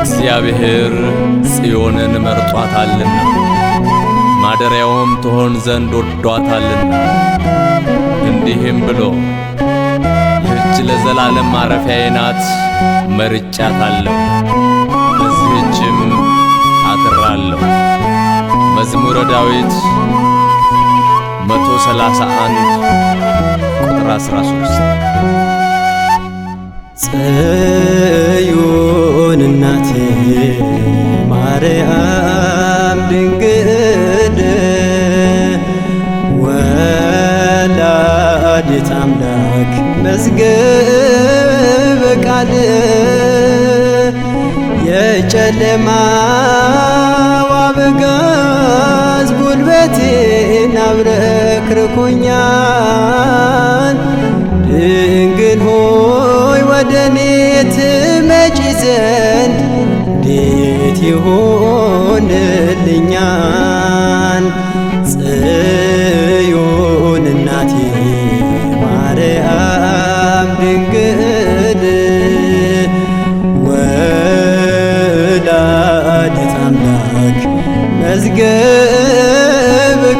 እግዚአብሔር ጽዮንን መርጧታልና ማደሪያውም ትሆን ዘንድ ወዷታልና እንዲህም ብሎ ይህች ለዘላለም ማረፊያዬ ናት፣ መርጫታለሁ፣ በዚህችም አድራለሁ። መዝሙረ ዳዊት 131 ቁጥር 13። ጽዮን እናቴ ማርያም ድንግል ወላዲተ አምላክ መዝገበ ቃል የጨለማው አበጋዝ ጉልበቴን አብረክርኮኛል። ድንግል ሆይ ወደኔ ትመጪ ዘንድ እንዴት ይሆንልኛል? ጽዮን እናቴ ማርያም ድንግል ወላዲተ አምላክ መዝገበ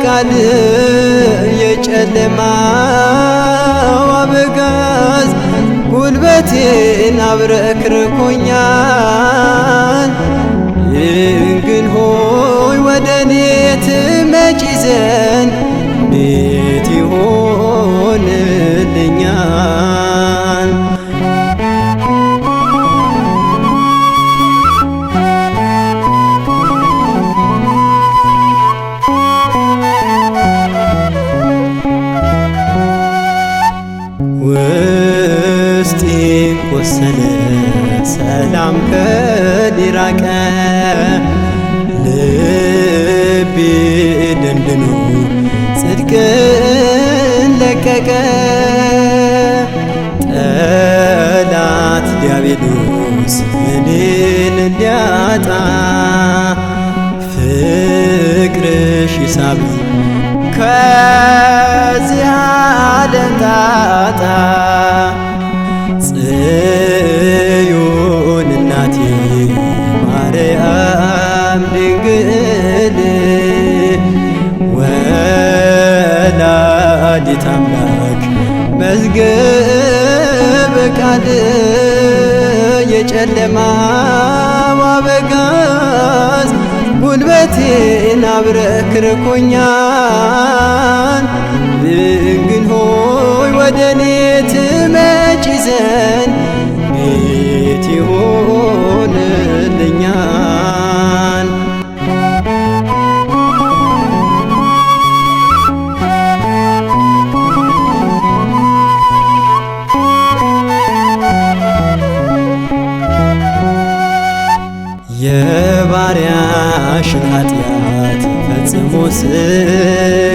ቃል የጨለማው አበጋዝ ጉልበቴን አብረክርኮኛል። ድንግል ሆይ ወደኔ ትመጪ ዘንድ እንዴት ይሆንልኛል? ውስጤን ቆሰለ ሰላም ከኔ ራቀ፣ ልቤ ደንድኖ ጽድቅን ለቀቀ። ጠላት ዲያብሎስ እኔን እንዲያጣ ፍቅርሽ ይሳበኝ ከዚህ ዓለም ጣጣ። ጽዮን እናቴ ማርያም ድንግል ወላዲተ አምላክ መዝገበ ቃል የጨለማው አበጋዝ ጉልበቴን አብረክርኮኛል። ድንግል ሆይ ወደኔ ትመጪ ዘንድ እንዴት ይሆንልኛል? የባሪያሽን ኃጢአት ፈጽሞ ስለበዛ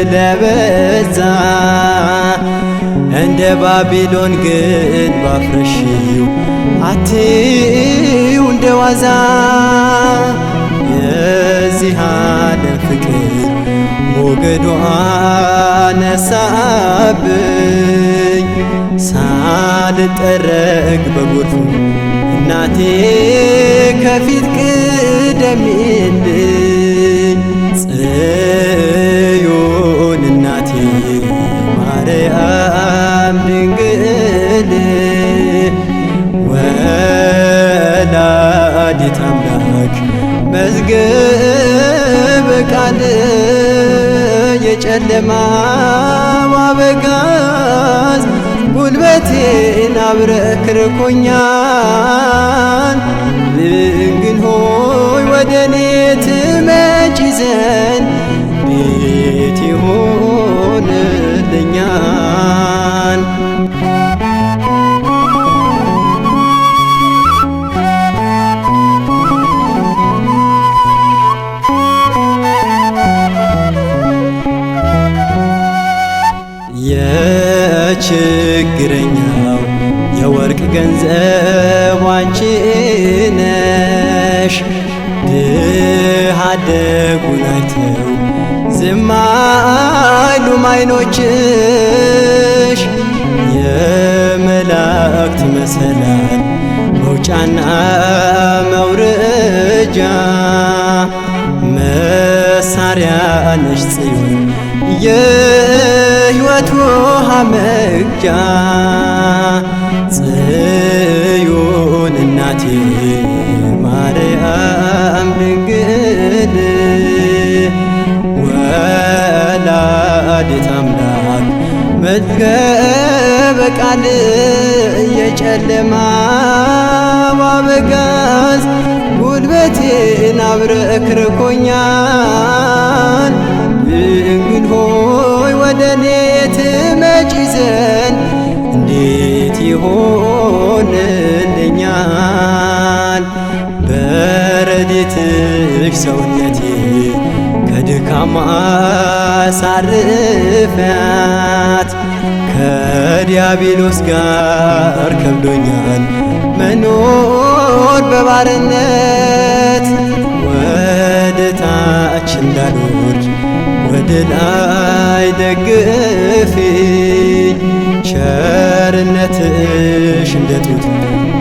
እንደ ባቢሎን ግን ባፍረሽው አትዩ እንደ ዋዛ። የዚህ ዓለም ፍቅር ሞገዷ ነሳብኝ፣ ሳልጠረግ በጎርፉ እናቴ ከፊት ቅደሚልኝ። ጽዮን እናቴ ማርያም ድንግል ወላዲተ አምላክ መዝገበ ቃል የጨለማው አበጋዝ ጉልበቴን አብረክርኮኛል። ድንግል ሆይ ወደኔ ትመጪ ዘንድ እንዴት ይሆንልኛል? የችግረኛው የወርቅ ገንዘብ አንቺ ነሽ። ድሃ አደጉን አይተው ዝም አይሉም ዓይኖችሽ። የመላእክት መሰላል መውጫ መውጫና መውረጃ መሳሪያ ነሽ ጽዮን የሕይወት ውሃ መቅጃ ጽዮን እናቴ ማርያም ድንግል ወላዲተ አምላክ መዝገበ ቃል የጨለማው አበጋዝ ጉልበቴን አብረክርኮኛል። ድንግል ሆይ ወደኔ ትመጪ ዘንድ እንዴት ይሆንልኛል? በረድኤትሽ ሰውነቴ ከድካማ አሳርፊያት። ከዲያብሎስ ጋር ከብዶኛል መኖር በባርነት። ወደ ታች እንዳልወርድ ወደ ላይ ደግፊኝ። ቸርነትሽ እንደ ጡት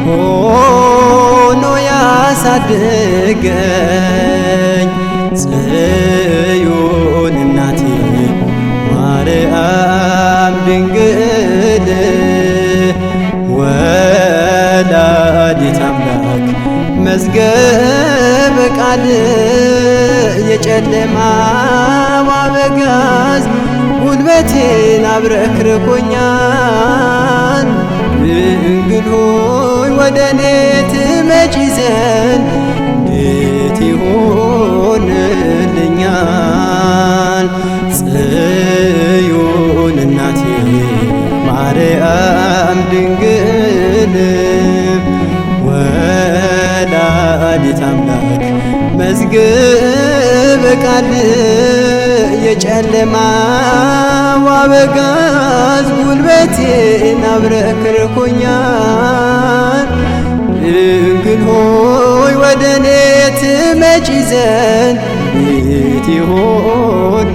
ሆኖ ያሳድገኝ። ጽዮን እናቴ ማርያም ድንግል ወላዲተ አምላክ መዝገበ ቃል የጨለማው አበጋዝ ጉልበቴን አብረክርኮኛል። ድንግል ሆይ ወደኔ ትመጪ ዘንድ እንዴት ይሆንልኛል? ጽዮን እናቴ ማርያም ድንግል ወላዲተ አምላክ መዝገበ ቃል የጨለማው አበጋዝ ጉልበቴን አብረክርኮኛል። ድንግል ሆይ ወደኔ ትመጪ ዘንድ እንዴት ይሆን